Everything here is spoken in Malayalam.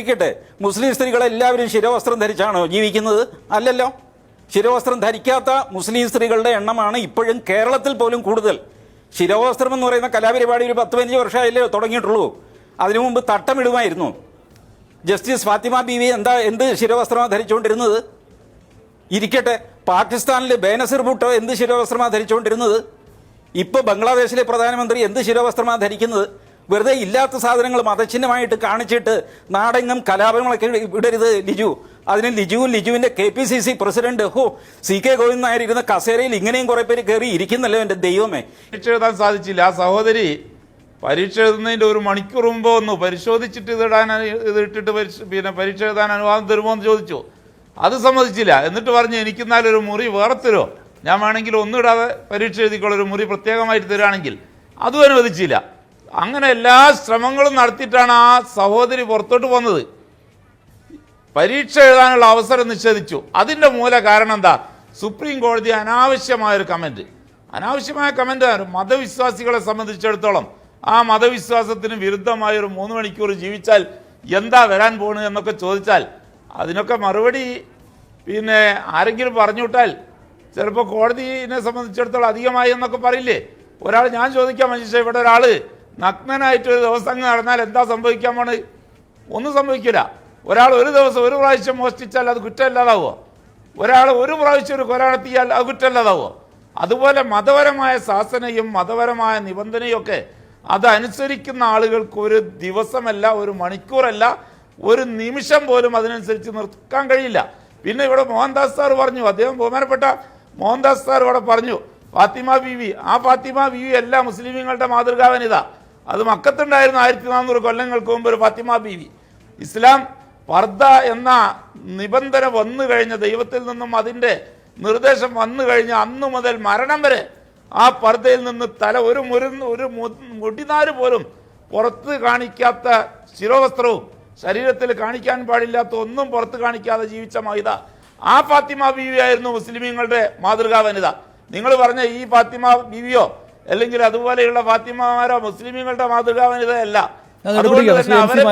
ചോദിക്കട്ടെ, മുസ്ലിം സ്ത്രീകളെല്ലാവരും ശിരോവസ്ത്രം ധരിച്ചാണോ ജീവിക്കുന്നത്? അല്ലല്ലോ. ശിരോവസ്ത്രം ധരിക്കാത്ത മുസ്ലിം സ്ത്രീകളുടെ എണ്ണമാണ് ഇപ്പോഴും കേരളത്തിൽ പോലും കൂടുതൽ. ശിരോവസ്ത്രം എന്ന് പറയുന്ന കലാപരിപാടി ഒരു 10-15 വർഷമായില്ലേ തുടങ്ങിയിട്ടുള്ളൂ. അതിനു മുമ്പ് തട്ടമിടുമായിരുന്നു. ജസ്റ്റിസ് ഫാത്തിമ ബീവി എന്ത് ശിരോവസ്ത്രമാണ് ധരിച്ചുകൊണ്ടിരുന്നത്? ഇരിക്കട്ടെ, പാകിസ്ഥാനിൽ ബേനസിർ ഭൂട്ടോ എന്ത് ശിരോവസ്ത്രമാണ് ധരിച്ചുകൊണ്ടിരുന്നത്? ഇപ്പോൾ ബംഗ്ലാദേശിലെ പ്രധാനമന്ത്രി എന്ത് ശിരോവസ്ത്രമാണ് ധരിക്കുന്നത്? വെറുതെ ഇല്ലാത്ത സാധനങ്ങൾ മതചിഹ്നമായിട്ട് കാണിച്ചിട്ട് നാടെങ്ങും കലാപങ്ങളൊക്കെ ഇടരുത് ലിജു. അതിന് ലിജുവിന്റെ KPCC president CK Govindan Nair ഇരുന്ന കസേരയിൽ ഇങ്ങനെയും കുറെ പേര് കയറി ഇരിക്കുന്നല്ലോ. എൻ്റെ ദൈവമേ, പരീക്ഷ എഴുതാൻ സാധിച്ചില്ല. ആ സഹോദരി പരീക്ഷ എഴുതുന്നതിൻ്റെ ഒരു മണിക്കൂർ മുമ്പ് വന്നു പരിശോധിച്ചിട്ട് ഇതിട്ടിട്ട് പിന്നെ പരീക്ഷ എഴുതാൻ അനുവാദം തരുമോ എന്ന് ചോദിച്ചു. അത് സമ്മതിച്ചില്ല. എന്നിട്ട് പറഞ്ഞു എനിക്കെന്നാലൊരു മുറി വേറെ തരുമോ, ഞാൻ വേണമെങ്കിൽ ഒന്നും ഇടാതെ പരീക്ഷ എഴുതിക്കോളൊരു മുറി പ്രത്യേകമായിട്ട് തരുവാണെങ്കിൽ. അതും അനുവദിച്ചില്ല. അങ്ങനെ എല്ലാ ശ്രമങ്ങളും നടത്തിയിട്ടാണ് ആ സഹോദരി പുറത്തോട്ട് പോകുന്നത്. പരീക്ഷ എഴുതാനുള്ള അവസരം നിഷേധിച്ചു. അതിൻ്റെ മൂല കാരണം എന്താ? സുപ്രീം കോടതി അനാവശ്യമായൊരു കമൻറ്റ്. അനാവശ്യമായ കമൻറ്റ് മതവിശ്വാസികളെ സംബന്ധിച്ചിടത്തോളം ആ മതവിശ്വാസത്തിന് വിരുദ്ധമായൊരു 3 മണിക്കൂർ ജീവിച്ചാൽ എന്താ വരാൻ പോകുന്നത് എന്നൊക്കെ ചോദിച്ചാൽ അതിനൊക്കെ മറുപടി പിന്നെ ആരെങ്കിലും പറഞ്ഞുവിട്ടാൽ ചിലപ്പോൾ കോടതിയെ സംബന്ധിച്ചിടത്തോളം അധികമായി എന്നൊക്കെ പറയില്ലേ. ഞാൻ ചോദിക്കാൻ മനുഷ്യ, ഇവിടെ ഒരാൾ നഗ്നനായിട്ട് ഒരു ദിവസം നടന്നാൽ എന്താ സംഭവിക്കാൻ പോണ്? ഒന്നും സംഭവിക്കില്ല. ഒരാൾ ഒരു ദിവസം ഒരു പ്രാവശ്യം മോഷ്ടിച്ചാൽ അത് കുറ്റമല്ലാതാവുമോ? ഒരാൾ ഒരു പ്രാവശ്യം ഒരു കൊല നടത്തിയാൽ അത് കുറ്റമല്ലാതാവുമോ? അതുപോലെ മതപരമായ ശാസനയും മതപരമായ നിബന്ധനയും ഒക്കെ അതനുസരിക്കുന്ന ആളുകൾക്ക് ഒരു ദിവസമല്ല, ഒരു മണിക്കൂറല്ല, ഒരു നിമിഷം പോലും അതിനനുസരിച്ച് നിർത്താൻ കഴിയില്ല. പിന്നെ ഇവിടെ മോഹൻദാസ് സാർ പറഞ്ഞു, ബഹുമാനപ്പെട്ട മോഹൻദാസ് സാർ ഇവിടെ പറഞ്ഞു ഫാത്തിമ ബീവി. ആ ഫാത്തിമ ബീവി എല്ലാ മുസ്ലിമീങ്ങളുടെ മാതൃകാ വനിത. അത് മക്കത്തുണ്ടായിരുന്നു 1400 കൊല്ലങ്ങൾക്ക് മുമ്പ് ഒരു ഫാത്തിമ ബീവി. ഇസ്ലാം പർദ്ദ എന്ന നിബന്ധന വന്നു കഴിഞ്ഞ ദൈവത്തിൽ നിന്നും അതിൻ്റെ നിർദ്ദേശം വന്നു കഴിഞ്ഞ അന്നു മുതൽ മരണം വരെ ആ പർദ്ദയിൽ നിന്ന് ഒരു മുടിനാര് പോലും പുറത്ത് കാണിക്കാത്ത ശിരോവസ്ത്രവും ശരീരത്തിൽ കാണിക്കാൻ പാടില്ലാത്ത ഒന്നും പുറത്ത് കാണിക്കാതെ ജീവിച്ച മഹിത ആ ഫാത്തിമ ബീവി ആയിരുന്നു മുസ്ലിമീങ്ങളുടെ മാതൃകാ വനിത. നിങ്ങൾ പറഞ്ഞ ഈ ഫാത്തിമ ബീവിയോ അല്ലെങ്കിൽ അതുപോലെയുള്ള ഫാത്തിമമാരോ മുസ്ലിമീങ്ങളുടെ മാതൃകാ വനിതയല്ല. അതുകൊണ്ട് തന്നെ അവരെ